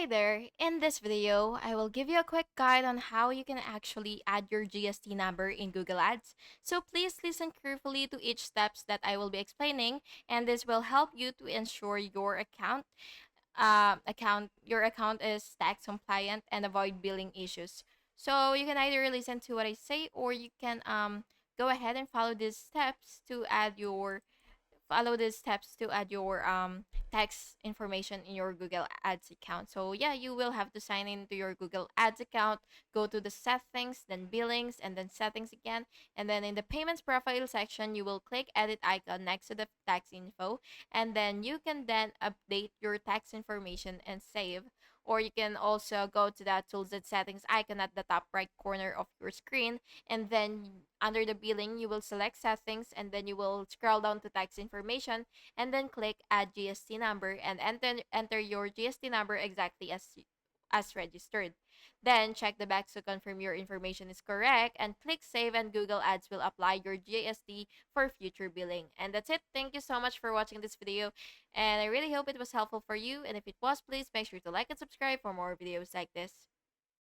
Hi there! In this video, I will give you a quick guide on how you can actually add your GST number in Google Ads. So please listen carefully to each steps that I will be explaining, and this will help you to ensure your account is tax compliant and avoid billing issues. So you can either listen to what I say or you can go ahead and follow these steps to add your tax information in your Google Ads account. So yeah, you will have to sign into your Google Ads account, go to the settings, then billings, and then settings again. And then in the payments profile section, you will click edit icon next to the tax info. And then you can then update your tax information and save. Or you can also go to that tools and settings icon at the top right corner of your screen, and then under the billing you will select settings, and then you will scroll down to tax information and then click add GST number and enter your GST number exactly as registered. Then check the box to confirm your information is correct and click save, and Google Ads will apply your GST for future billing. And that's it. Thank you so much for watching this video, and I really hope it was helpful for you, and if it was, please make sure to like and subscribe for more videos like this.